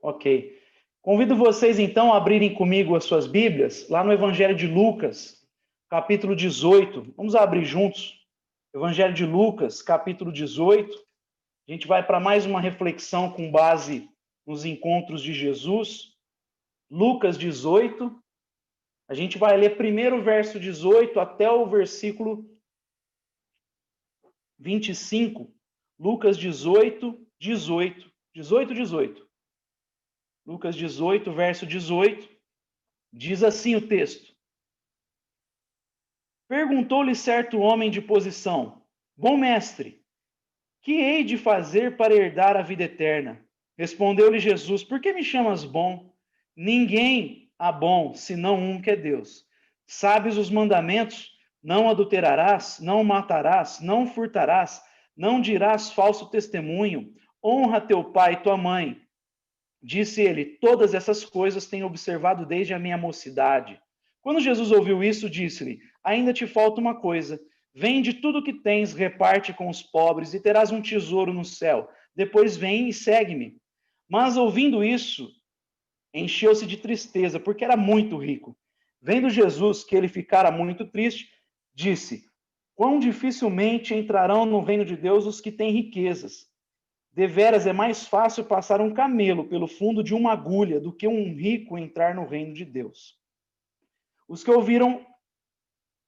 Ok. Convido vocês, então, a abrirem comigo as suas Bíblias, lá no Evangelho de Lucas, capítulo 18. Vamos abrir juntos. Evangelho de Lucas, capítulo 18. A gente vai para mais uma reflexão com base nos encontros de Jesus. Lucas 18. A gente vai ler primeiro o verso 18 até o versículo 25. Lucas 18, 18. 18, 18. Lucas 18, verso 18, diz assim o texto. Perguntou-lhe certo homem de posição: Bom mestre, que hei de fazer para herdar a vida eterna? Respondeu-lhe Jesus: Por que me chamas bom? Ninguém há bom, senão um que é Deus. Sabes os mandamentos? Não adulterarás, não matarás, não furtarás, não dirás falso testemunho, honra teu pai e tua mãe. Disse ele: Todas essas coisas tenho observado desde a minha mocidade. Quando Jesus ouviu isso, disse-lhe: Ainda te falta uma coisa. Vende tudo o que tens, reparte com os pobres, e terás um tesouro no céu. Depois vem e segue-me. Mas ouvindo isso, encheu-se de tristeza, porque era muito rico. Vendo Jesus que ele ficara muito triste, disse: Quão dificilmente entrarão no reino de Deus os que têm riquezas. Deveras é mais fácil passar um camelo pelo fundo de uma agulha do que um rico entrar no reino de Deus. Os que ouviram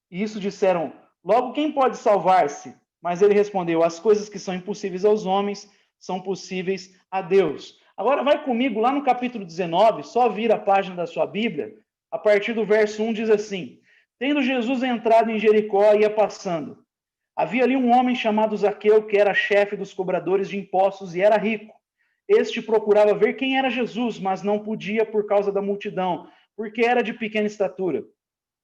isso disseram: Logo, quem pode salvar-se? Mas ele respondeu: As coisas que são impossíveis aos homens são possíveis a Deus. Agora vai comigo lá no capítulo 19, só vira a página da sua Bíblia, a partir do verso 1 diz assim: Tendo Jesus entrado em Jericó, ia passando. Havia ali um homem chamado Zaqueu, que era chefe dos cobradores de impostos e era rico. Este procurava ver quem era Jesus, mas não podia por causa da multidão, porque era de pequena estatura.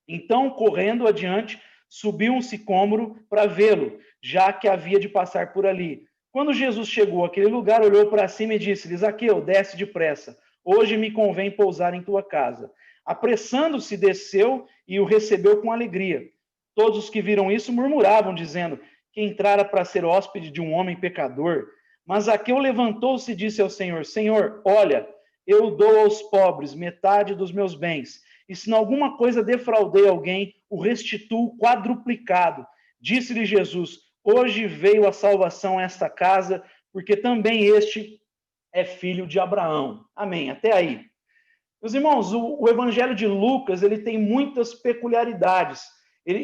Então, correndo adiante, subiu um sicômoro para vê-lo, já que havia de passar por ali. Quando Jesus chegou àquele lugar, olhou para cima e disse-lhe: Zaqueu, desce depressa, hoje me convém pousar em tua casa. Apressando-se, desceu e o recebeu com alegria. Todos os que viram isso murmuravam, dizendo que entrara para ser hóspede de um homem pecador. Mas Zaqueu levantou-se e disse ao Senhor: Senhor, olha, eu dou aos pobres metade dos meus bens, e se em alguma coisa defraudei alguém, o restituo quadruplicado. Disse-lhe Jesus: Hoje veio a salvação a esta casa, porque também este é filho de Abraão. Amém. Até aí. Meus irmãos, o Evangelho de Lucas ele tem muitas peculiaridades.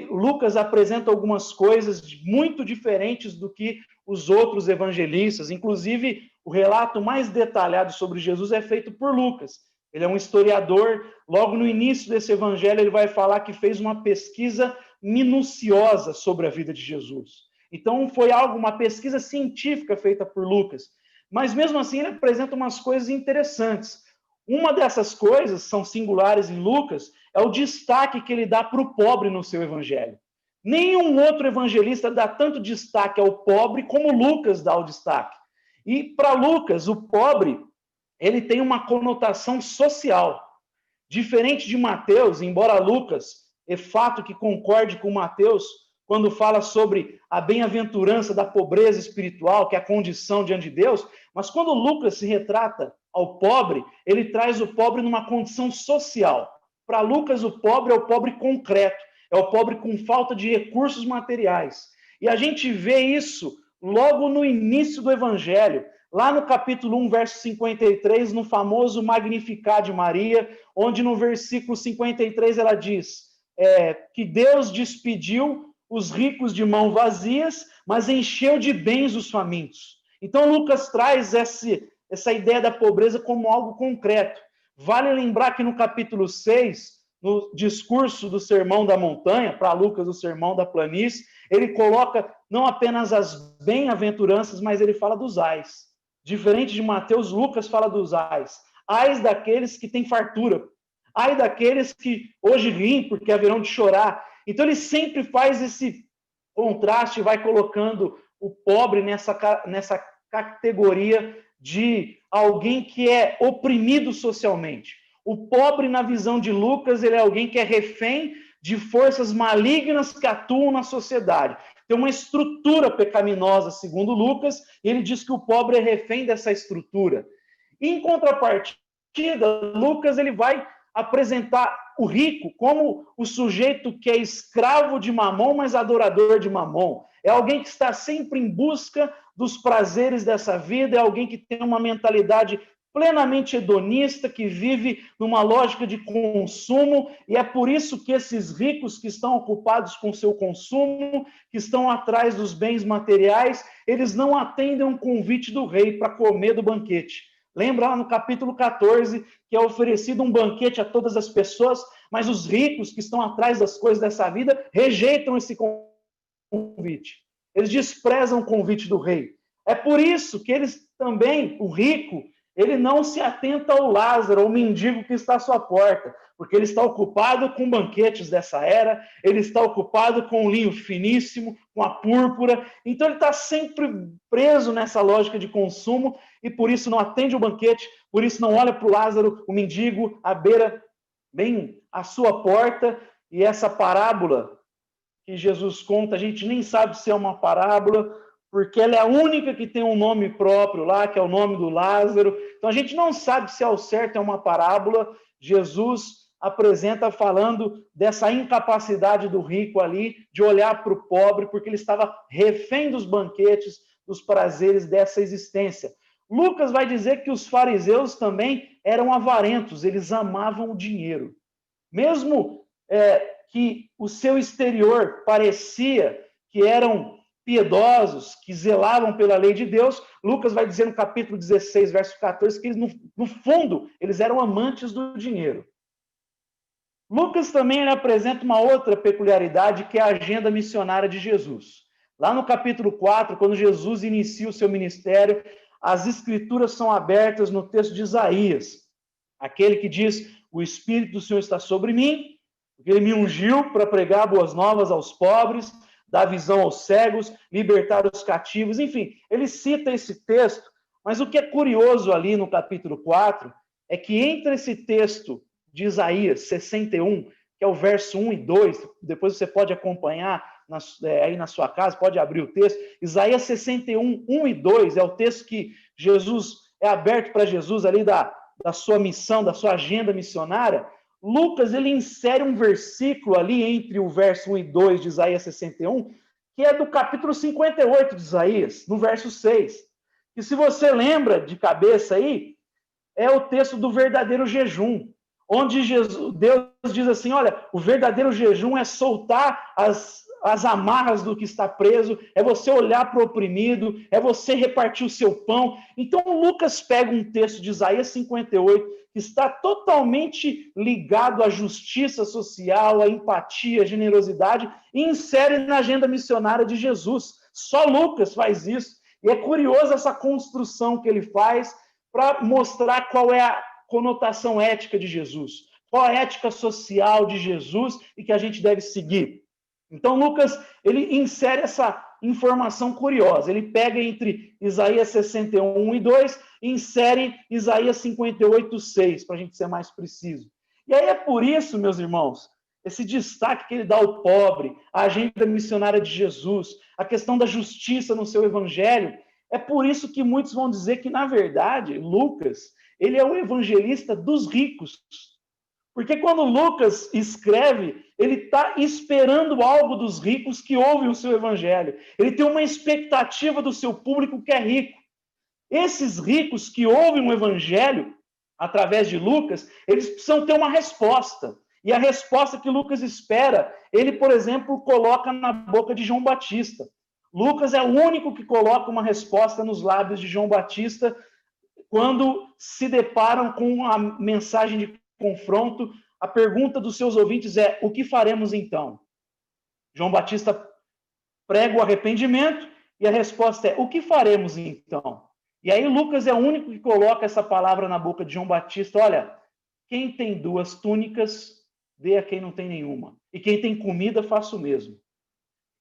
Lucas apresenta algumas coisas muito diferentes do que os outros evangelistas. Inclusive, o relato mais detalhado sobre Jesus é feito por Lucas. Ele é um historiador. Logo no início desse evangelho, ele vai falar que fez uma pesquisa minuciosa sobre a vida de Jesus. Então, foi uma pesquisa científica feita por Lucas. Mas, mesmo assim, ele apresenta umas coisas interessantes. Uma dessas coisas, são singulares em Lucas, é o destaque que ele dá para o pobre no seu evangelho. Nenhum outro evangelista dá tanto destaque ao pobre como Lucas dá o destaque. E para Lucas, o pobre, ele tem uma conotação social. Diferente de Mateus, embora Lucas, é fato que concorde com Mateus, quando fala sobre a bem-aventurança da pobreza espiritual, que é a condição diante de Deus, mas quando Lucas se retrata ao pobre, ele traz o pobre numa condição social. Para Lucas, o pobre é o pobre concreto, é o pobre com falta de recursos materiais. E a gente vê isso logo no início do Evangelho, lá no capítulo 1, verso 53, no famoso Magnificat de Maria, onde no versículo 53 ela diz que Deus despediu os ricos de mãos vazias, mas encheu de bens os famintos. Então Lucas traz essa ideia da pobreza como algo concreto. Vale lembrar que no capítulo 6, no discurso do Sermão da Montanha, para Lucas, o Sermão da Planície, ele coloca não apenas as bem-aventuranças, mas ele fala dos ais. Diferente de Mateus, Lucas fala dos ais. Ais daqueles que têm fartura. Ai daqueles que hoje riem porque haverão de chorar. Então ele sempre faz esse contraste, vai colocando o pobre nessa categoria de alguém que é oprimido socialmente. O pobre, na visão de Lucas, ele é alguém que é refém de forças malignas que atuam na sociedade. Tem uma estrutura pecaminosa, segundo Lucas, e ele diz que o pobre é refém dessa estrutura. Em contrapartida, Lucas ele vai apresentar o rico como o sujeito que é escravo de Mamon, mas adorador de Mamon. É alguém que está sempre em busca dos prazeres dessa vida, é alguém que tem uma mentalidade plenamente hedonista, que vive numa lógica de consumo, e é por isso que esses ricos que estão ocupados com seu consumo, que estão atrás dos bens materiais, eles não atendem um convite do rei para comer do banquete. Lembra lá no capítulo 14, que é oferecido um banquete a todas as pessoas, mas os ricos que estão atrás das coisas dessa vida rejeitam esse convite. Eles desprezam o convite do rei. É por isso que eles também, o rico, ele não se atenta ao Lázaro, ao mendigo que está à sua porta, porque ele está ocupado com banquetes dessa era, ele está ocupado com o linho finíssimo, com a púrpura, então ele está sempre preso nessa lógica de consumo e por isso não atende o banquete, por isso não olha para o Lázaro, o mendigo, à beira, bem à sua porta, e essa parábola que Jesus conta, a gente nem sabe se é uma parábola, porque ela é a única que tem um nome próprio lá, que é o nome do Lázaro. Então a gente não sabe se ao certo é uma parábola. Jesus apresenta falando dessa incapacidade do rico ali de olhar para o pobre, porque ele estava refém dos banquetes, dos prazeres dessa existência. Lucas vai dizer que os fariseus também eram avarentos, eles amavam o dinheiro. Mesmo que o seu exterior parecia que eram piedosos, que zelavam pela lei de Deus, Lucas vai dizer no capítulo 16, verso 14, que eles, no fundo, eles eram amantes do dinheiro. Lucas também apresenta uma outra peculiaridade, que é a agenda missionária de Jesus. Lá no capítulo 4, quando Jesus inicia o seu ministério, as escrituras são abertas no texto de Isaías, aquele que diz: o Espírito do Senhor está sobre mim, porque ele me ungiu para pregar boas novas aos pobres, dar visão aos cegos, libertar os cativos, enfim, ele cita esse texto, mas o que é curioso ali no capítulo 4 é que entre esse texto de Isaías 61, que é o verso 1 e 2, depois você pode acompanhar aí na sua casa, pode abrir o texto, Isaías 61, 1 e 2, é o texto que Jesus, é aberto para Jesus ali da sua missão, da sua agenda missionária. Lucas, ele insere um versículo ali entre o verso 1 e 2 de Isaías 61, que é do capítulo 58 de Isaías, no verso 6. E se você lembra de cabeça aí, é o texto do verdadeiro jejum, onde Deus diz assim, olha, o verdadeiro jejum é soltar as amarras do que está preso, é você olhar para o oprimido, é você repartir o seu pão. Então, Lucas pega um texto de Isaías 58, que está totalmente ligado à justiça social, à empatia, à generosidade, e insere na agenda missionária de Jesus. Só Lucas faz isso. E é curioso essa construção que ele faz para mostrar qual é a conotação ética de Jesus, qual a ética social de Jesus e que a gente deve seguir. Então, Lucas, ele insere essa informação curiosa. Ele pega entre Isaías 61, 1 e 2 e insere Isaías 58, 6, para a gente ser mais preciso. E aí é por isso, meus irmãos, esse destaque que ele dá ao pobre, a agenda missionária de Jesus, a questão da justiça no seu evangelho, é por isso que muitos vão dizer que, na verdade, Lucas, ele é o evangelista dos ricos. Porque quando Lucas escreve, ele está esperando algo dos ricos que ouvem o seu evangelho. Ele tem uma expectativa do seu público que é rico. Esses ricos que ouvem o evangelho, através de Lucas, eles precisam ter uma resposta. E a resposta que Lucas espera, ele, por exemplo, coloca na boca de João Batista. Lucas é o único que coloca uma resposta nos lábios de João Batista quando se deparam com a mensagem de confronto. A pergunta dos seus ouvintes é: o que faremos então? João Batista prega o arrependimento e a resposta é: o que faremos então? E aí Lucas é o único que coloca essa palavra na boca de João Batista: olha, quem tem 2 túnicas, dê a quem não tem nenhuma. E quem tem comida, faça o mesmo.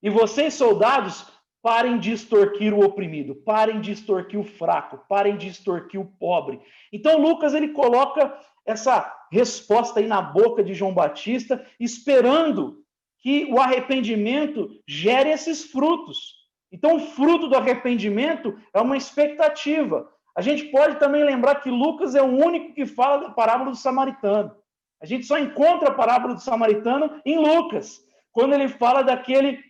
E vocês, soldados, parem de extorquir o oprimido, parem de extorquir o fraco, parem de extorquir o pobre. Então, Lucas, ele coloca essa resposta aí na boca de João Batista, esperando que o arrependimento gere esses frutos. Então, o fruto do arrependimento é uma expectativa. A gente pode também lembrar que Lucas é o único que fala da parábola do samaritano. A gente só encontra a parábola do samaritano em Lucas, quando ele fala daquele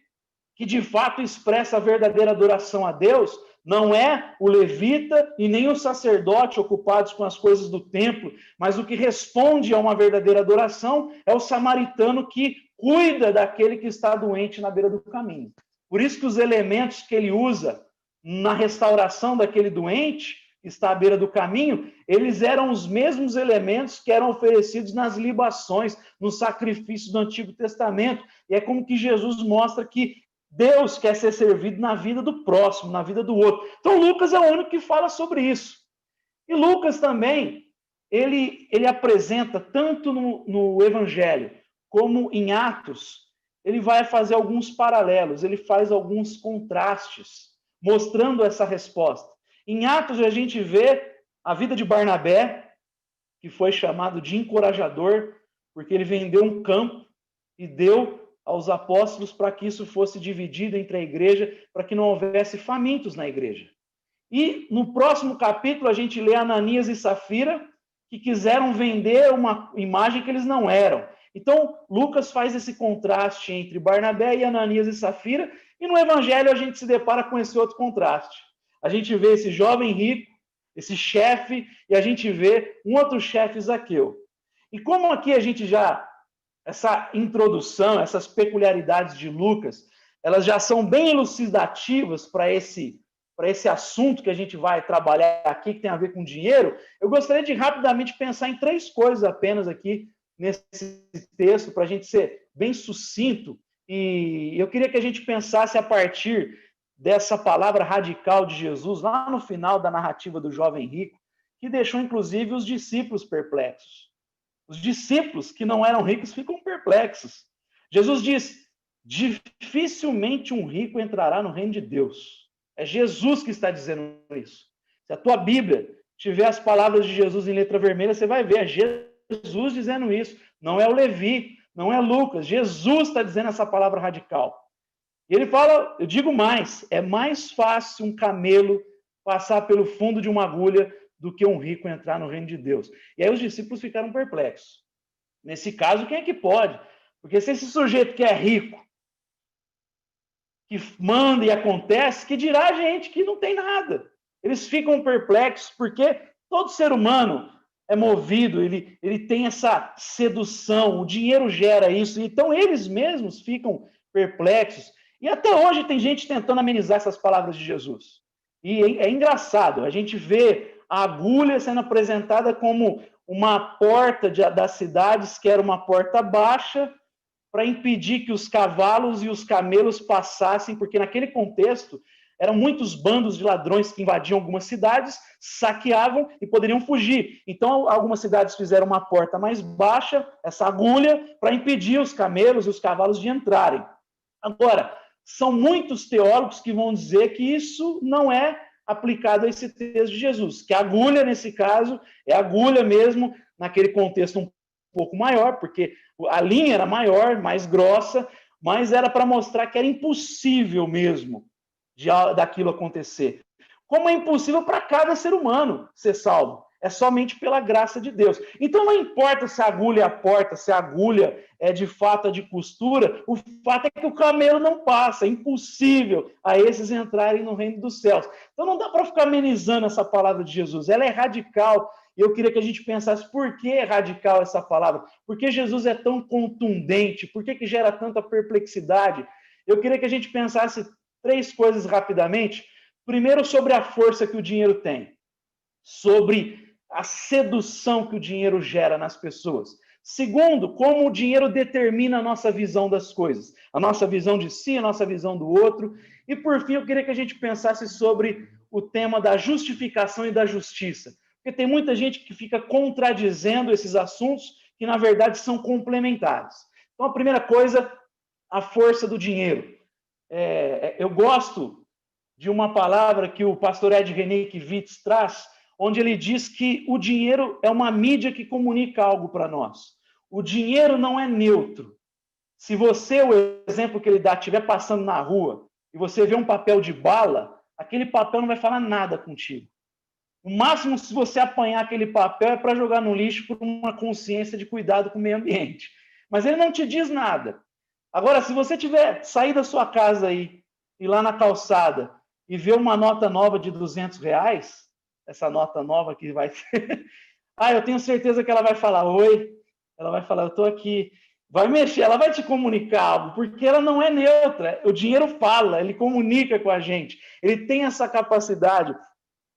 que de fato expressa a verdadeira adoração a Deus, não é o levita e nem o sacerdote ocupados com as coisas do templo, mas o que responde a uma verdadeira adoração é o samaritano que cuida daquele que está doente na beira do caminho. Por isso que os elementos que ele usa na restauração daquele doente que está à beira do caminho, eles eram os mesmos elementos que eram oferecidos nas libações, nos sacrifícios do Antigo Testamento. E é como que Jesus mostra que Deus quer ser servido na vida do próximo, na vida do outro. Então, Lucas é o único que fala sobre isso. E Lucas também, ele apresenta, tanto no Evangelho como em Atos, ele vai fazer alguns paralelos, ele faz alguns contrastes, mostrando essa resposta. Em Atos, a gente vê a vida de Barnabé, que foi chamado de encorajador, porque ele vendeu um campo e deu aos apóstolos para que isso fosse dividido entre a igreja, para que não houvesse famintos na igreja. E no próximo capítulo a gente lê Ananias e Safira, que quiseram vender uma imagem que eles não eram. Então, Lucas faz esse contraste entre Barnabé e Ananias e Safira, e no Evangelho a gente se depara com esse outro contraste. A gente vê esse jovem rico, esse chefe, e a gente vê um outro chefe, Zaqueu. E como aqui a gente já... Essa introdução, essas peculiaridades de Lucas, elas já são bem elucidativas para esse assunto que a gente vai trabalhar aqui, que tem a ver com dinheiro. Eu gostaria de rapidamente pensar em 3 coisas apenas aqui nesse texto, para a gente ser bem sucinto. E eu queria que a gente pensasse a partir dessa palavra radical de Jesus, lá no final da narrativa do jovem rico, que deixou inclusive os discípulos perplexos. Os discípulos que não eram ricos ficam perplexos. Jesus diz: dificilmente um rico entrará no reino de Deus. É Jesus que está dizendo isso. Se a tua Bíblia tiver as palavras de Jesus em letra vermelha, você vai ver, é Jesus dizendo isso. Não é o Levi, não é Lucas. Jesus está dizendo essa palavra radical. E ele fala, eu digo mais, é mais fácil um camelo passar pelo fundo de uma agulha do que um rico entrar no reino de Deus. E aí os discípulos ficaram perplexos. Nesse caso, quem é que pode? Porque se esse sujeito que é rico, que manda e acontece, que dirá a gente que não tem nada. Eles ficam perplexos porque todo ser humano é movido, ele tem essa sedução, o dinheiro gera isso, então eles mesmos ficam perplexos. E até hoje tem gente tentando amenizar essas palavras de Jesus. E é engraçado, a gente vê a agulha sendo apresentada como uma porta das cidades, que era uma porta baixa, para impedir que os cavalos e os camelos passassem, porque naquele contexto eram muitos bandos de ladrões que invadiam algumas cidades, saqueavam e poderiam fugir. Então, algumas cidades fizeram uma porta mais baixa, essa agulha, para impedir os camelos e os cavalos de entrarem. Agora, são muitos teólogos que vão dizer que isso não é aplicado a esse texto de Jesus, que a agulha, nesse caso, é agulha mesmo, naquele contexto um pouco maior, porque a linha era maior, mais grossa, mas era para mostrar que era impossível mesmo daquilo acontecer. Como é impossível para cada ser humano ser salvo. É somente pela graça de Deus. Então não importa se a agulha é a porta, se a agulha é de fato a de costura, o fato é que o camelo não passa, é impossível a esses entrarem no reino dos céus. Então não dá para ficar amenizando essa palavra de Jesus, ela é radical. E eu queria que a gente pensasse por que é radical essa palavra, por que Jesus é tão contundente, por que gera tanta perplexidade. Eu queria que a gente pensasse 3 coisas rapidamente. Primeiro, sobre a força que o dinheiro tem, sobre a sedução que o dinheiro gera nas pessoas. Segundo, como o dinheiro determina a nossa visão das coisas, a nossa visão de si, a nossa visão do outro. E, por fim, eu queria que a gente pensasse sobre o tema da justificação e da justiça. Porque tem muita gente que fica contradizendo esses assuntos que, na verdade, são complementares. Então, a primeira coisa, a força do dinheiro. Eu gosto de uma palavra que o pastor Ed Renekiewicz traz, onde ele diz que o dinheiro é uma mídia que comunica algo para nós. O dinheiro não é neutro. Se você, o exemplo que ele dá, estiver passando na rua e você vê um papel de bala, aquele papel não vai falar nada contigo. O máximo, se você apanhar aquele papel, é para jogar no lixo por uma consciência de cuidado com o meio ambiente. Mas ele não te diz nada. Agora, se você tiver sair da sua casa aí, ir lá na calçada e ver uma nota nova de R$ 200, essa nota nova que vai ser... eu tenho certeza que ela vai falar, oi, ela vai falar, eu estou aqui. Vai mexer, ela vai te comunicar algo, porque ela não é neutra. O dinheiro fala, ele comunica com a gente. Ele tem essa capacidade.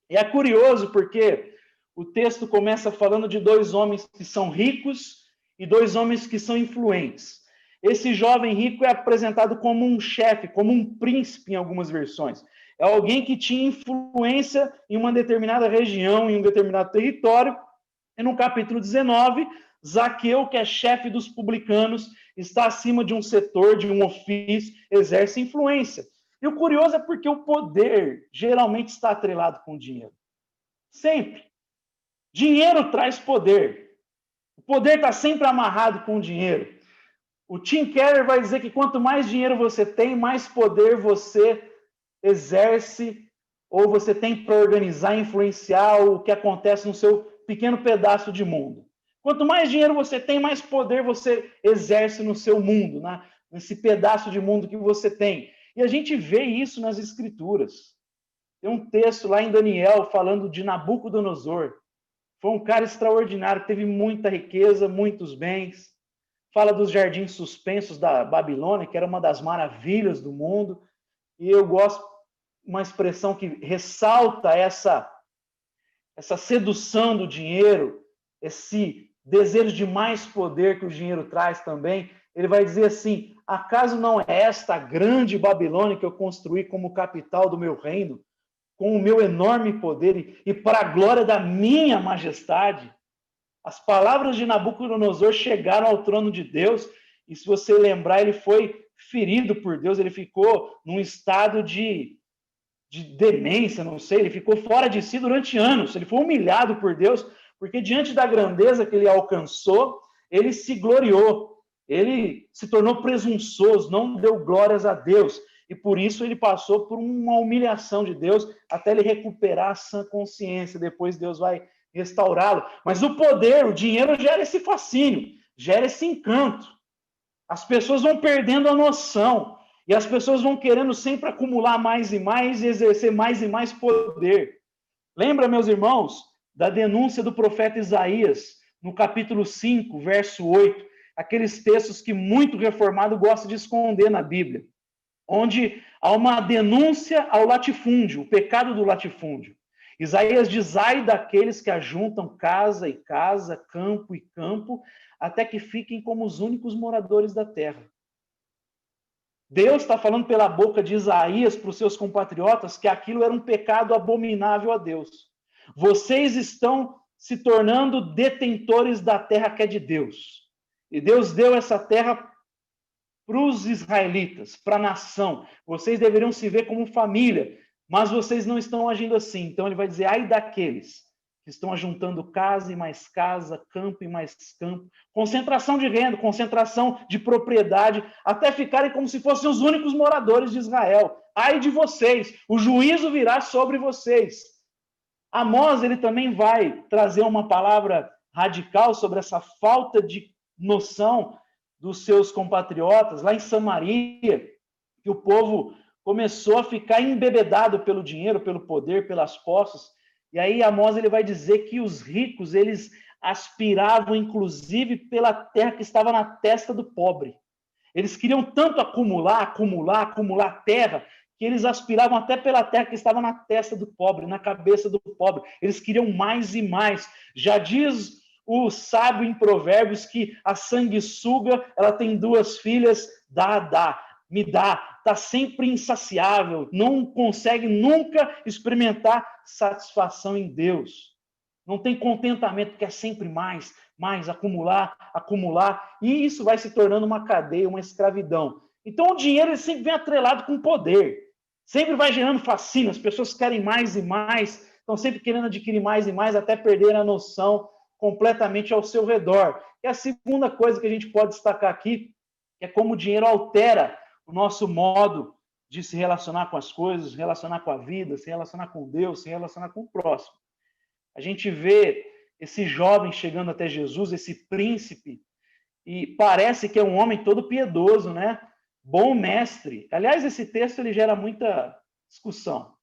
E é curioso porque o texto começa falando de 2 homens que são ricos e 2 homens que são influentes. Esse jovem rico é apresentado como um chefe, como um príncipe em algumas versões. É alguém que tinha influência em uma determinada região, em um determinado território. E no capítulo 19, Zaqueu, que é chefe dos publicanos, está acima de um setor, de um ofício, exerce influência. E o curioso é porque o poder geralmente está atrelado com o dinheiro. Sempre. Dinheiro traz poder. O poder está sempre amarrado com o dinheiro. O Tim Keller vai dizer que quanto mais dinheiro você tem, mais poder você exerce ou você tem para organizar, influenciar o que acontece no seu pequeno pedaço de mundo. Quanto mais dinheiro você tem, mais poder você exerce no seu mundo, nesse pedaço de mundo que você tem. E a gente vê isso nas Escrituras. Tem um texto lá em Daniel falando de Nabucodonosor. Foi um cara extraordinário, teve muita riqueza, muitos bens. Fala dos jardins suspensos da Babilônia, que era uma das maravilhas do mundo. E eu gosto uma expressão que ressalta essa sedução do dinheiro, esse desejo de mais poder que o dinheiro traz também. Ele vai dizer assim: acaso não é esta a grande Babilônia que eu construí como capital do meu reino, com o meu enorme poder e para a glória da minha majestade? As palavras de Nabucodonosor chegaram ao trono de Deus, e se você lembrar, ele foi ferido por Deus, ele ficou num estado de demência, não sei, ele ficou fora de si durante anos, ele foi humilhado por Deus, porque diante da grandeza que ele alcançou, ele se gloriou, ele se tornou presunçoso, não deu glórias a Deus, e por isso ele passou por uma humilhação de Deus, até ele recuperar a sã consciência, depois Deus vai restaurá-lo. Mas o poder, o dinheiro gera esse fascínio, gera esse encanto. As pessoas vão perdendo a noção, e as pessoas vão querendo sempre acumular mais e mais e exercer mais e mais poder. Lembra, meus irmãos, da denúncia do profeta Isaías, no capítulo 5, verso 8, aqueles textos que muito reformado gosta de esconder na Bíblia, onde há uma denúncia ao latifúndio, o pecado do latifúndio. Isaías diz: ai daqueles que ajuntam casa e casa, campo e campo, até que fiquem como os únicos moradores da terra. Deus está falando pela boca de Isaías para os seus compatriotas que aquilo era um pecado abominável a Deus. Vocês estão se tornando detentores da terra que é de Deus. E Deus deu essa terra para os israelitas, para a nação. Vocês deveriam se ver como família, mas vocês não estão agindo assim. Então ele vai dizer: ai daqueles que estão ajuntando casa e mais casa, campo e mais campo, concentração de renda, concentração de propriedade, até ficarem como se fossem os únicos moradores de Israel. Ai de vocês, o juízo virá sobre vocês. Amós, ele também vai trazer uma palavra radical sobre essa falta de noção dos seus compatriotas, lá em Samaria, que o povo começou a ficar embebedado pelo dinheiro, pelo poder, pelas posses. E aí Amós ele vai dizer que os ricos, eles aspiravam inclusive pela terra que estava na testa do pobre. Eles queriam tanto acumular terra, que eles aspiravam até pela terra que estava na testa do pobre, na cabeça do pobre. Eles queriam mais e mais. Já diz o sábio em Provérbios que a sanguessuga, ela tem 2 filhas, me dá. Está sempre insaciável, não consegue nunca experimentar satisfação em Deus. Não tem contentamento, quer sempre mais, acumular, e isso vai se tornando uma cadeia, uma escravidão. Então o dinheiro ele sempre vem atrelado com poder, sempre vai gerando fascínio, as pessoas querem mais e mais, estão sempre querendo adquirir mais e mais, até perder a noção completamente ao seu redor. E a segunda coisa que a gente pode destacar aqui é como o dinheiro altera o nosso modo de se relacionar com as coisas, se relacionar com a vida, se relacionar com Deus, se relacionar com o próximo. A gente vê esse jovem chegando até Jesus, esse príncipe, e parece que é um homem todo piedoso, né? Bom mestre. Aliás, esse texto ele gera muita discussão.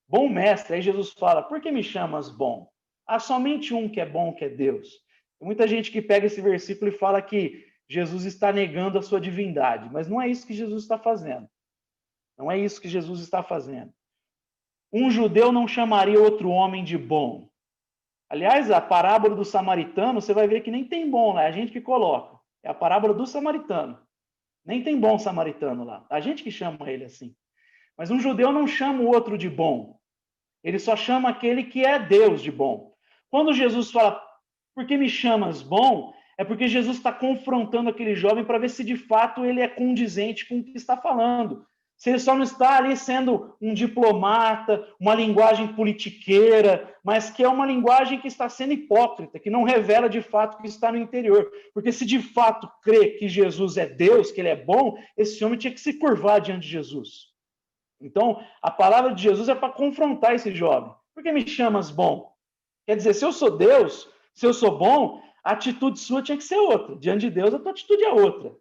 Bom mestre, aí Jesus fala, por que me chamas bom? Há somente um que é bom, que é Deus. Tem muita gente que pega esse versículo e fala que Jesus está negando a sua divindade, mas não é isso que Jesus está fazendo. Não é isso que Jesus está fazendo. Um judeu não chamaria outro homem de bom. Aliás, a parábola do samaritano, você vai ver que nem tem bom lá, é a gente que coloca. É a parábola do samaritano. Nem tem bom samaritano lá. A gente que chama ele assim. Mas um judeu não chama o outro de bom. Ele só chama aquele que é Deus de bom. Quando Jesus fala, por que me chamas bom? É porque Jesus está confrontando aquele jovem para ver se de fato ele é condizente com o que está falando. Se ele só não está ali sendo um diplomata, uma linguagem politiqueira, mas que é uma linguagem que está sendo hipócrita, que não revela de fato o que está no interior. Porque se de fato crê que Jesus é Deus, que ele é bom, esse homem tinha que se curvar diante de Jesus. Então, a palavra de Jesus é para confrontar esse jovem. Por que me chamas bom? Quer dizer, se eu sou Deus, se eu sou bom, a atitude sua tinha que ser outra. Diante de Deus, a tua atitude é outra.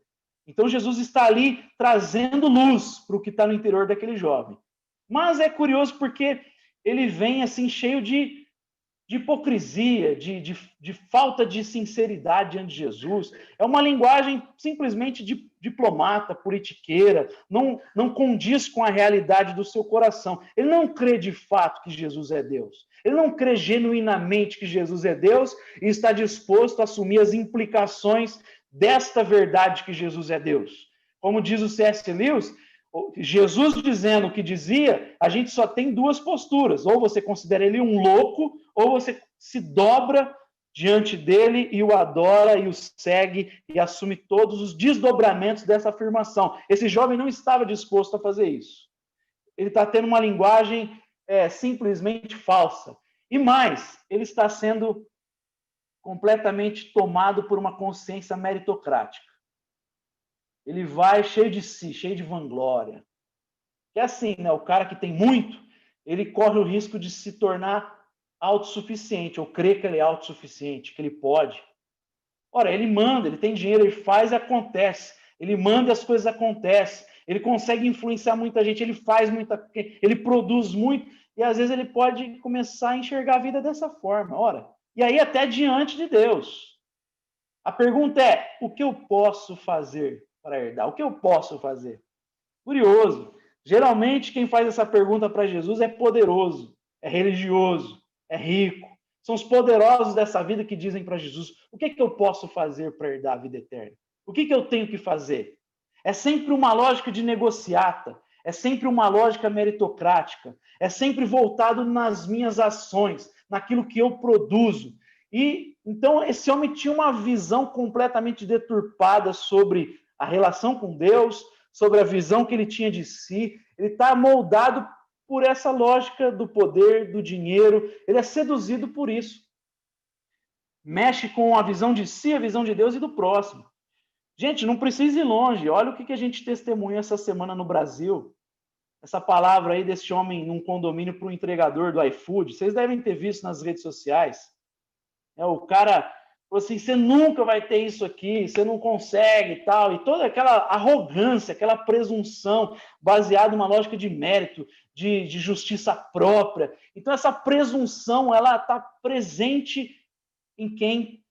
Então, Jesus está ali trazendo luz para o que está no interior daquele jovem. Mas é curioso porque ele vem assim cheio de hipocrisia, de falta de sinceridade diante de Jesus. É uma linguagem simplesmente de diplomata, politiqueira, não condiz com a realidade do seu coração. Ele não crê de fato que Jesus é Deus. Ele não crê genuinamente que Jesus é Deus e está disposto a assumir as implicações desta verdade que Jesus é Deus. Como diz o C.S. Lewis, Jesus dizendo o que dizia, a gente só tem duas posturas. Ou você considera ele um louco, ou você se dobra diante dele e o adora e o segue e assume todos os desdobramentos dessa afirmação. Esse jovem não estava disposto a fazer isso. Ele está tendo uma linguagem simplesmente falsa. E mais, ele está sendo completamente tomado por uma consciência meritocrática. Ele vai cheio de si, cheio de vanglória. Que é assim, né? O cara que tem muito, ele corre o risco de se tornar autossuficiente, ou crer que ele é autossuficiente, que ele pode. Ora, ele manda, ele tem dinheiro, ele faz e acontece. Ele manda e as coisas acontecem. Ele consegue influenciar muita gente, ele faz muita, ele produz muito, e às vezes ele pode começar a enxergar a vida dessa forma. Ora, e aí até diante de Deus. A pergunta é, o que eu posso fazer para herdar? O que eu posso fazer? Curioso. Geralmente, quem faz essa pergunta para Jesus é poderoso, é religioso, é rico. São os poderosos dessa vida que dizem para Jesus, o que eu posso fazer para herdar a vida eterna? O que eu tenho que fazer? É sempre uma lógica de negociata, é sempre uma lógica meritocrática, é sempre voltado nas minhas ações, naquilo que eu produzo. E então esse homem tinha uma visão completamente deturpada sobre a relação com Deus, sobre a visão que ele tinha de si. Ele está moldado por essa lógica do poder, do dinheiro. Ele é seduzido por isso. Mexe com a visão de si, a visão de Deus e do próximo. Gente, não precisa ir longe. Olha o que a gente testemunha essa semana no Brasil. Essa palavra aí desse homem num condomínio para o entregador do iFood. Vocês devem ter visto nas redes sociais. O cara falou assim, você nunca vai ter isso aqui, você não consegue e tal. E toda aquela arrogância, aquela presunção baseada numa lógica de mérito, de justiça própria. Então, essa presunção, ela está presente em quem,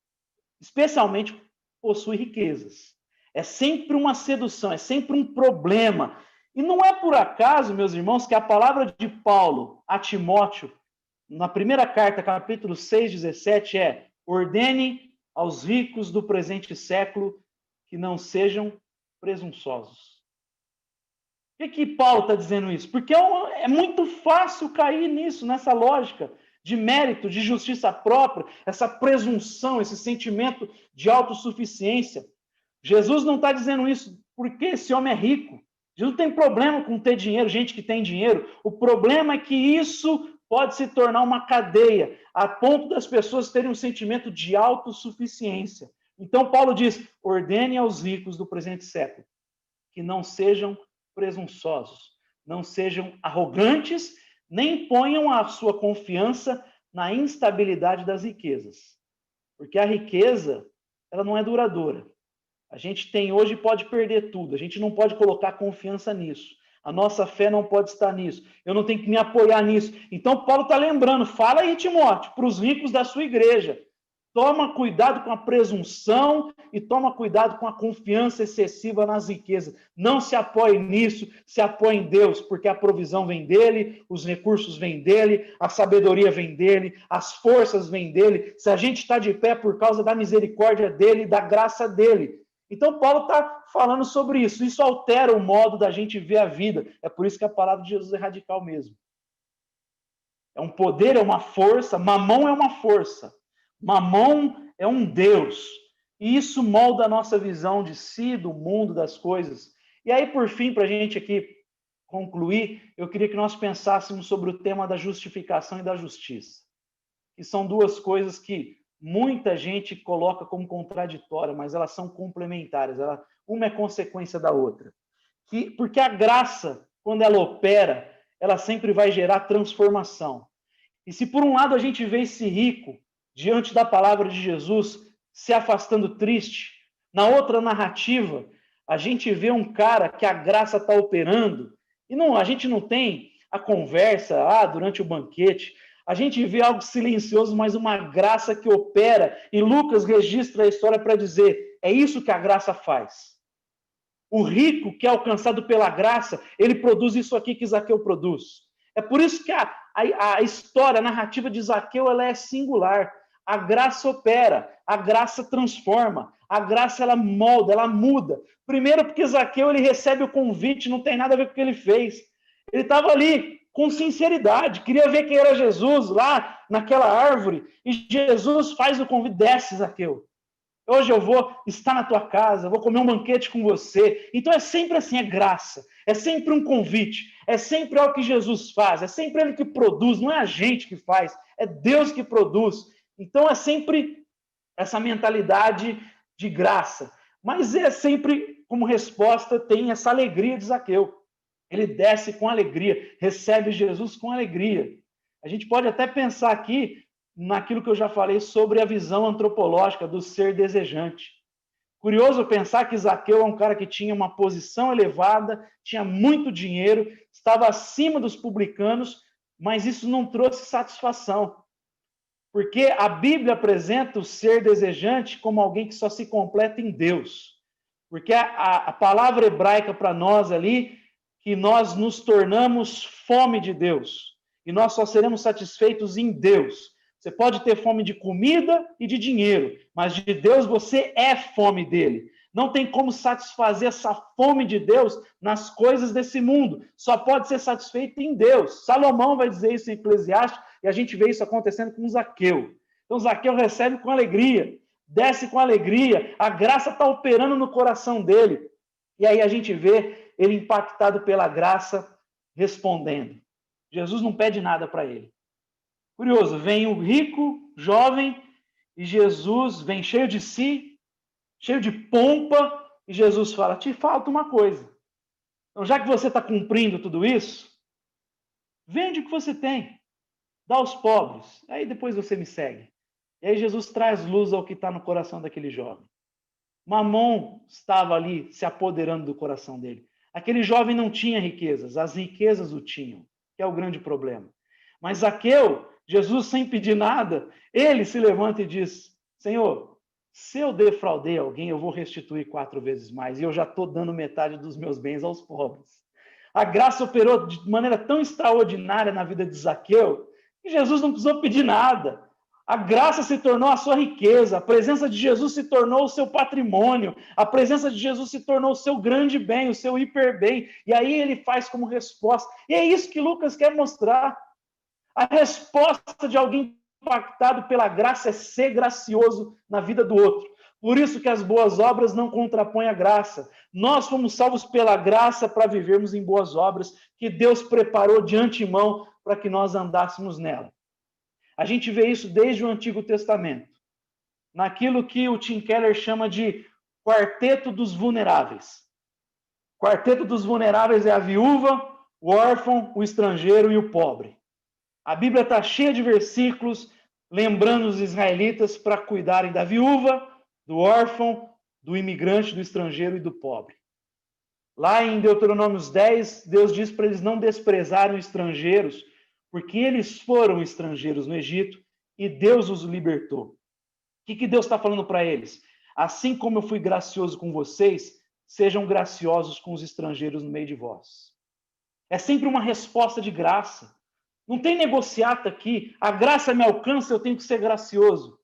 especialmente, possui riquezas. É sempre uma sedução, é sempre um problema. E não é por acaso, meus irmãos, que a palavra de Paulo a Timóteo, na primeira carta, capítulo 6, 17, é: ordene aos ricos do presente século que não sejam presunçosos. Por que Paulo está dizendo isso? Porque é muito fácil cair nisso, nessa lógica de mérito, de justiça própria, essa presunção, esse sentimento de autossuficiência. Jesus não está dizendo isso porque esse homem é rico. Jesus não tem problema com ter dinheiro, gente que tem dinheiro. O problema é que isso pode se tornar uma cadeia, a ponto das pessoas terem um sentimento de autossuficiência. Então, Paulo diz, ordene aos ricos do presente século que não sejam presunçosos, não sejam arrogantes, nem ponham a sua confiança na instabilidade das riquezas. Porque a riqueza, ela não é duradoura. A gente tem hoje e pode perder tudo. A gente não pode colocar confiança nisso. A nossa fé não pode estar nisso. Eu não tenho que me apoiar nisso. Então, Paulo está lembrando, fala aí, Timóteo, para os ricos da sua igreja. Toma cuidado com a presunção e toma cuidado com a confiança excessiva nas riquezas. Não se apoie nisso, se apoie em Deus, porque a provisão vem dele, os recursos vêm dele, a sabedoria vem dele, as forças vêm dele. Se a gente está de pé por causa da misericórdia dele, da graça dele. Então, Paulo está falando sobre isso. Isso altera o modo da gente ver a vida. É por isso que a palavra de Jesus é radical mesmo. É um poder, é uma força. Mamão é uma força. Mamão é um Deus. E isso molda a nossa visão de si, do mundo, das coisas. E aí, por fim, para a gente aqui concluir, eu queria que nós pensássemos sobre o tema da justificação e da justiça. Que são duas coisas que muita gente coloca como contraditória, mas elas são complementares. Uma é consequência da outra. Porque a graça, quando ela opera, ela sempre vai gerar transformação. E se por um lado a gente vê esse rico, diante da palavra de Jesus, se afastando triste, na outra narrativa, a gente vê um cara que a graça está operando, e não, a gente não tem a conversa durante o banquete, a gente vê algo silencioso, mas uma graça que opera, e Lucas registra a história para dizer, é isso que a graça faz. O rico que é alcançado pela graça, ele produz isso aqui que Zaqueu produz. É por isso que a história, a narrativa de Zaqueu, ela é singular. A graça opera, a graça transforma, a graça ela molda, ela muda. Primeiro porque Zaqueu ele recebe o convite, não tem nada a ver com o que ele fez. Ele estava ali com sinceridade, queria ver quem era Jesus lá naquela árvore, e Jesus faz o convite, desce, Zaqueu. Hoje eu vou estar na tua casa, vou comer um banquete com você. Então é sempre assim, é graça. É sempre um convite. É sempre algo que Jesus faz. É sempre Ele que produz. Não é a gente que faz. É Deus que produz. Então é sempre essa mentalidade de graça. Mas é sempre, como resposta, tem essa alegria de Zaqueu. Ele desce com alegria, recebe Jesus com alegria. A gente pode até pensar aqui naquilo que eu já falei sobre a visão antropológica do ser desejante. Curioso pensar que Zaqueu é um cara que tinha uma posição elevada, tinha muito dinheiro, estava acima dos publicanos, mas isso não trouxe satisfação. Porque a Bíblia apresenta o ser desejante como alguém que só se completa em Deus. Porque a palavra hebraica para nós ali, que nós nos tornamos fome de Deus. E nós só seremos satisfeitos em Deus. Você pode ter fome de comida e de dinheiro, mas de Deus você é fome dele. Não tem como satisfazer essa fome de Deus nas coisas desse mundo. Só pode ser satisfeito em Deus. Salomão vai dizer isso em Eclesiastes, e a gente vê isso acontecendo com Zaqueu. Então Zaqueu recebe com alegria, desce com alegria, a graça está operando no coração dele. E aí a gente vê ele impactado pela graça, respondendo. Jesus não pede nada para ele. Curioso, vem o rico, jovem, e Jesus vem cheio de si, cheio de pompa, e Jesus fala, te falta uma coisa. Então, já que você está cumprindo tudo isso, vende o que você tem, dá aos pobres, aí depois você me segue. E aí Jesus traz luz ao que está no coração daquele jovem. Mamon estava ali se apoderando do coração dele. Aquele jovem não tinha riquezas, as riquezas o tinham, que é o grande problema. Mas Zaqueu, Jesus sem pedir nada, ele se levanta e diz, Senhor, se eu defraudei alguém, eu vou restituir 4 vezes mais, e eu já estou dando metade dos meus bens aos pobres. A graça operou de maneira tão extraordinária na vida de Zaqueu, que Jesus não precisou pedir nada. A graça se tornou a sua riqueza, a presença de Jesus se tornou o seu patrimônio, a presença de Jesus se tornou o seu grande bem, o seu hiperbem, e aí ele faz como resposta. E é isso que Lucas quer mostrar. A resposta de alguém impactado pela graça é ser gracioso na vida do outro. Por isso que as boas obras não contrapõem a graça. Nós fomos salvos pela graça para vivermos em boas obras que Deus preparou de antemão para que nós andássemos nela. A gente vê isso desde o Antigo Testamento, naquilo que o Tim Keller chama de quarteto dos vulneráveis. Quarteto dos vulneráveis é a viúva, o órfão, o estrangeiro e o pobre. A Bíblia está cheia de versículos lembrando os israelitas para cuidarem da viúva, do órfão, do imigrante, do estrangeiro e do pobre. Lá em Deuteronômios 10, Deus diz para eles não desprezarem os estrangeiros, porque eles foram estrangeiros no Egito e Deus os libertou. O que Deus está falando para eles? Assim como eu fui gracioso com vocês, sejam graciosos com os estrangeiros no meio de vós. É sempre uma resposta de graça. Não tem negociata aqui. A graça me alcança, eu tenho que ser gracioso.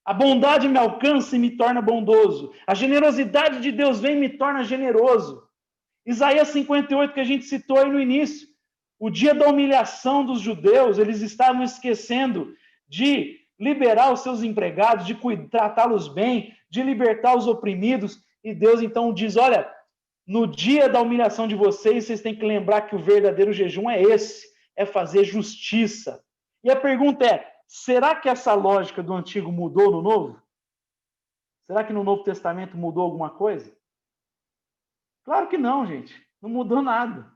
A bondade me alcança e me torna bondoso. A generosidade de Deus vem e me torna generoso. Isaías 58, que a gente citou aí no início. O dia da humilhação dos judeus, eles estavam esquecendo de liberar os seus empregados, de tratá-los bem, de libertar os oprimidos. E Deus então diz, olha, no dia da humilhação de vocês, vocês têm que lembrar que o verdadeiro jejum é esse, é fazer justiça. E a pergunta é, será que essa lógica do Antigo mudou no Novo? Será que no Novo Testamento mudou alguma coisa? Claro que não, gente. Não mudou nada.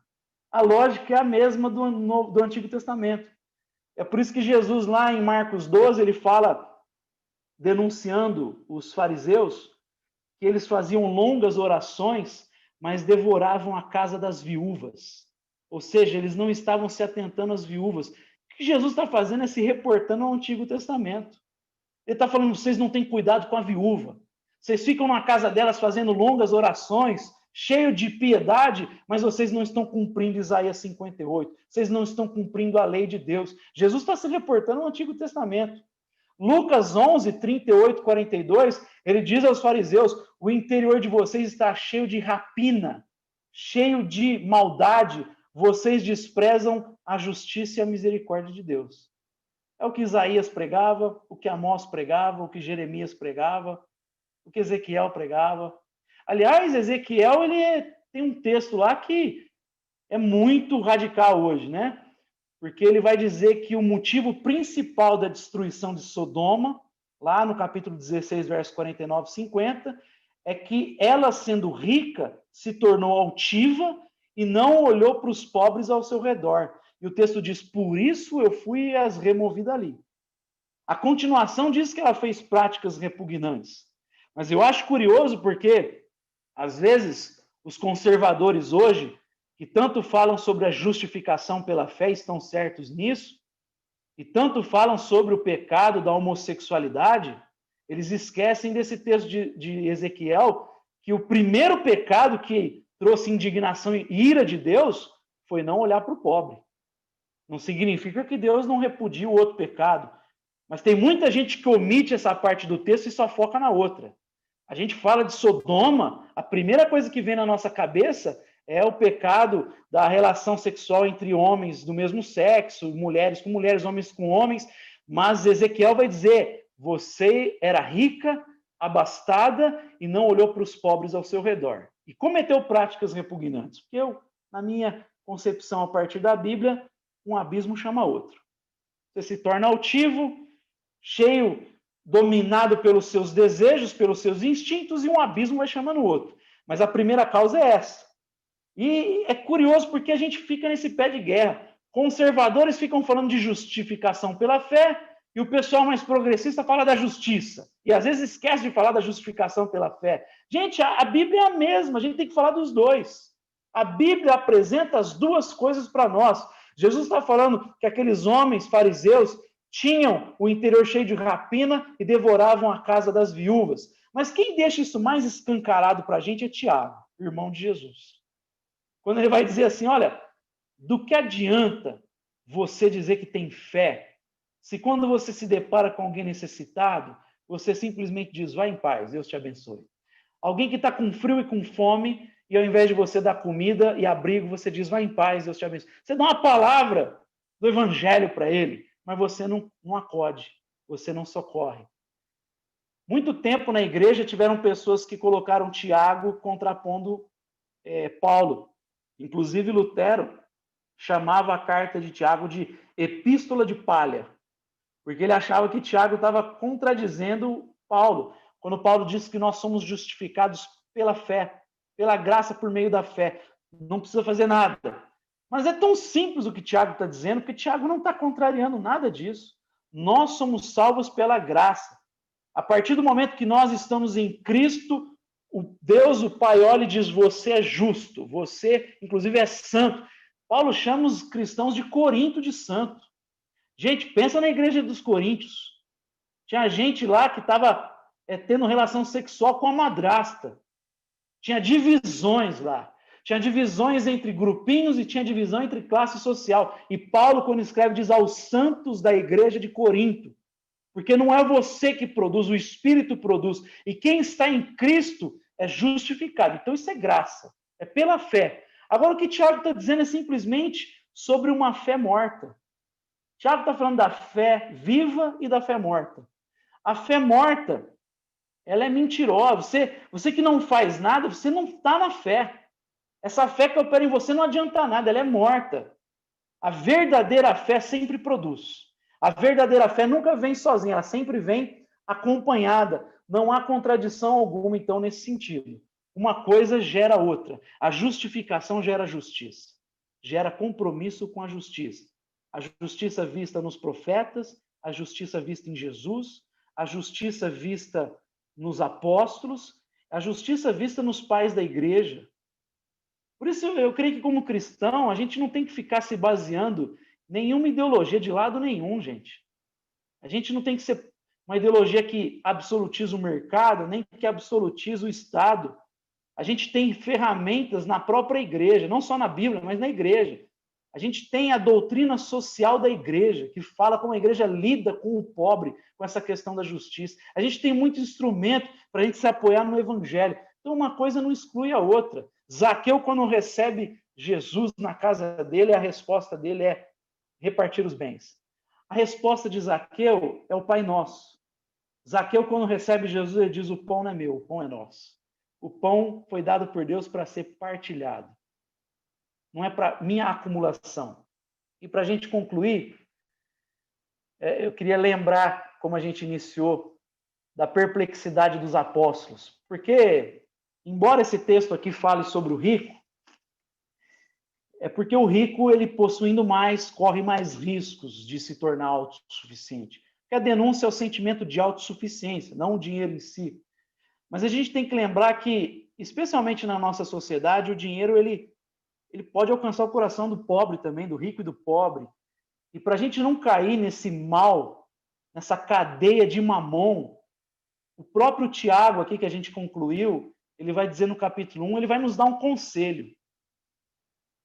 A lógica é a mesma do Antigo Testamento. É por isso que Jesus, lá em Marcos 12, ele fala, denunciando os fariseus, que eles faziam longas orações, mas devoravam a casa das viúvas. Ou seja, eles não estavam se atentando às viúvas. O que Jesus está fazendo é se reportando ao Antigo Testamento. Ele está falando, vocês não têm cuidado com a viúva. Vocês ficam na casa delas fazendo longas orações, cheio de piedade, mas vocês não estão cumprindo Isaías 58. Vocês não estão cumprindo a lei de Deus. Jesus está se reportando ao Antigo Testamento. Lucas 11, 38, 42, ele diz aos fariseus, o interior de vocês está cheio de rapina, cheio de maldade, vocês desprezam a justiça e a misericórdia de Deus. É o que Isaías pregava, o que Amós pregava, o que Jeremias pregava, o que Ezequiel pregava. Aliás, Ezequiel, ele tem um texto lá que é muito radical hoje, né? Porque ele vai dizer que o motivo principal da destruição de Sodoma, lá no capítulo 16, versos 49 e 50, é que ela, sendo rica, se tornou altiva e não olhou para os pobres ao seu redor. E o texto diz, por isso eu fui as removido ali. A continuação diz que ela fez práticas repugnantes. Mas eu acho curioso porque, às vezes, os conservadores hoje, que tanto falam sobre a justificação pela fé, estão certos nisso, e tanto falam sobre o pecado da homossexualidade, eles esquecem desse texto de Ezequiel, que o primeiro pecado que trouxe indignação e ira de Deus foi não olhar para o pobre. Não significa que Deus não repudia o outro pecado, mas tem muita gente que omite essa parte do texto e só foca na outra. A gente fala de Sodoma, a primeira coisa que vem na nossa cabeça é o pecado da relação sexual entre homens do mesmo sexo, mulheres com mulheres, homens com homens, mas Ezequiel vai dizer, você era rica, abastada e não olhou para os pobres ao seu redor. E cometeu práticas repugnantes, porque eu, na minha concepção a partir da Bíblia, um abismo chama outro. Você se torna altivo, cheio, dominado pelos seus desejos, pelos seus instintos, e um abismo vai chamando o outro. Mas a primeira causa é essa. E é curioso porque a gente fica nesse pé de guerra. Conservadores ficam falando de justificação pela fé, e o pessoal mais progressista fala da justiça. E às vezes esquece de falar da justificação pela fé. Gente, a Bíblia é a mesma, a gente tem que falar dos dois. A Bíblia apresenta as duas coisas para nós. Jesus está falando que aqueles homens fariseus tinham o interior cheio de rapina e devoravam a casa das viúvas. Mas quem deixa isso mais escancarado para a gente é Tiago, irmão de Jesus. Quando ele vai dizer assim, olha, do que adianta você dizer que tem fé, se quando você se depara com alguém necessitado, você simplesmente diz, vai em paz, Deus te abençoe. Alguém que está com frio e com fome, e ao invés de você dar comida e abrigo, você diz, vai em paz, Deus te abençoe. Você dá uma palavra do evangelho para ele, mas você não acode, você não socorre. Muito tempo na igreja tiveram pessoas que colocaram Tiago contrapondo Paulo. Inclusive Lutero chamava a carta de Tiago de epístola de palha, porque ele achava que Tiago estava contradizendo Paulo, quando Paulo disse que nós somos justificados pela fé, pela graça por meio da fé. Não precisa fazer nada. Mas é tão simples o que Tiago está dizendo, porque Tiago não está contrariando nada disso. Nós somos salvos pela graça. A partir do momento que nós estamos em Cristo, o Deus, o Pai, olha e diz, você é justo, você, inclusive, é santo. Paulo chama os cristãos de Corinto de santo. Gente, pensa na igreja dos Coríntios. Tinha gente lá que estava tendo relação sexual com a madrasta. Tinha divisões lá. Tinha divisões entre grupinhos e tinha divisão entre classe social. E Paulo, quando escreve, diz aos santos da igreja de Corinto. Porque não é você que produz, o Espírito produz. E quem está em Cristo é justificado. Então isso é graça, é pela fé. Agora o que Tiago está dizendo é simplesmente sobre uma fé morta. Tiago está falando da fé viva e da fé morta. A fé morta, ela é mentirosa. Você que não faz nada, você não está na fé. Essa fé que opera em você não adianta nada, ela é morta. A verdadeira fé sempre produz. A verdadeira fé nunca vem sozinha, ela sempre vem acompanhada. Não há contradição alguma, então, nesse sentido. Uma coisa gera outra. A justificação gera justiça. Gera compromisso com a justiça. A justiça vista nos profetas, a justiça vista em Jesus, a justiça vista nos apóstolos, a justiça vista nos pais da igreja. Por isso, eu creio que como cristão, a gente não tem que ficar se baseando em nenhuma ideologia de lado nenhum, gente. A gente não tem que ser uma ideologia que absolutiza o mercado, nem que absolutiza o Estado. A gente tem ferramentas na própria igreja, não só na Bíblia, mas na igreja. A gente tem a doutrina social da igreja, que fala como a igreja lida com o pobre, com essa questão da justiça. A gente tem muito instrumento para a gente se apoiar no evangelho. Então, uma coisa não exclui a outra. Zaqueu, quando recebe Jesus na casa dele, a resposta dele é repartir os bens. A resposta de Zaqueu é o Pai Nosso. Zaqueu, quando recebe Jesus, ele diz, o pão não é meu, o pão é nosso. O pão foi dado por Deus para ser partilhado. Não é para minha acumulação. E para a gente concluir, eu queria lembrar como a gente iniciou da perplexidade dos apóstolos. Porque, embora esse texto aqui fale sobre o rico, é porque o rico, ele possuindo mais, corre mais riscos de se tornar autossuficiente. Porque a denúncia é o sentimento de autossuficiência, não o dinheiro em si. Mas a gente tem que lembrar que, especialmente na nossa sociedade, o dinheiro ele pode alcançar o coração do pobre também, do rico e do pobre. E para a gente não cair nesse mal, nessa cadeia de mamon, o próprio Tiago aqui que a gente concluiu, ele vai dizer no capítulo 1, ele vai nos dar um conselho.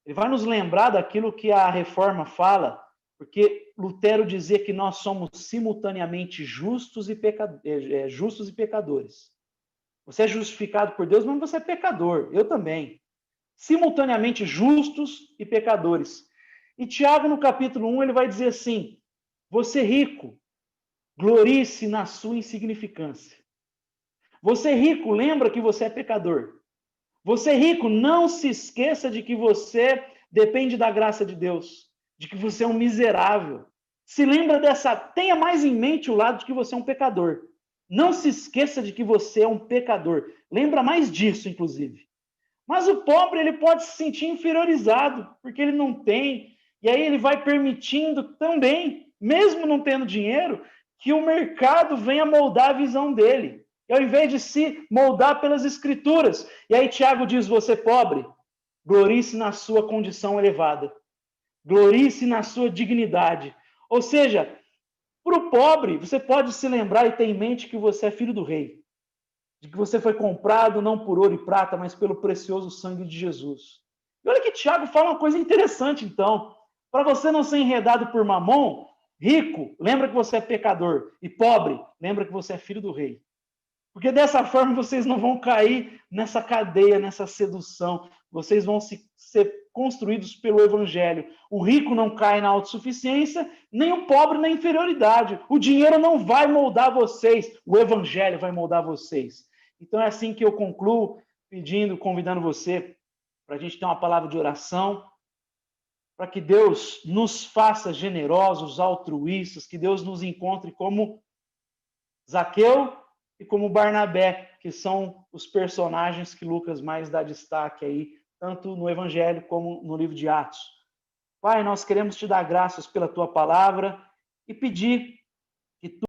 Ele vai nos lembrar daquilo que a reforma fala, porque Lutero dizia que nós somos simultaneamente justos e pecadores. Você é justificado por Deus, mas você é pecador. Eu também. Simultaneamente justos e pecadores. E Tiago, no capítulo 1, ele vai dizer assim, você rico, glorie-se na sua insignificância. Você rico, lembra que você é pecador. Você rico, não se esqueça de que você depende da graça de Deus, de que você é um miserável. Se lembra dessa, tenha mais em mente o lado de que você é um pecador. Não se esqueça de que você é um pecador. Lembra mais disso, inclusive. Mas o pobre, ele pode se sentir inferiorizado, porque ele não tem. E aí ele vai permitindo também, mesmo não tendo dinheiro, que o mercado venha moldar a visão dele. E ao invés de se moldar pelas escrituras. E aí Tiago diz, você pobre, glorie-se na sua condição elevada. Glorie-se na sua dignidade. Ou seja, para o pobre, você pode se lembrar e ter em mente que você é filho do rei. De que você foi comprado não por ouro e prata, mas pelo precioso sangue de Jesus. E olha que Tiago fala uma coisa interessante, então. Para você não ser enredado por mamon, rico, lembra que você é pecador. E pobre, lembra que você é filho do rei. Porque dessa forma vocês não vão cair nessa cadeia, nessa sedução. Vocês vão ser construídos pelo evangelho. O rico não cai na autossuficiência, nem o pobre na inferioridade. O dinheiro não vai moldar vocês, o evangelho vai moldar vocês. Então é assim que eu concluo, convidando você para a gente ter uma palavra de oração, para que Deus nos faça generosos, altruístas, que Deus nos encontre como Zaqueu e como Barnabé, que são os personagens que Lucas mais dá destaque aí, tanto no Evangelho como no livro de Atos. Pai, nós queremos te dar graças pela tua palavra e pedir que tu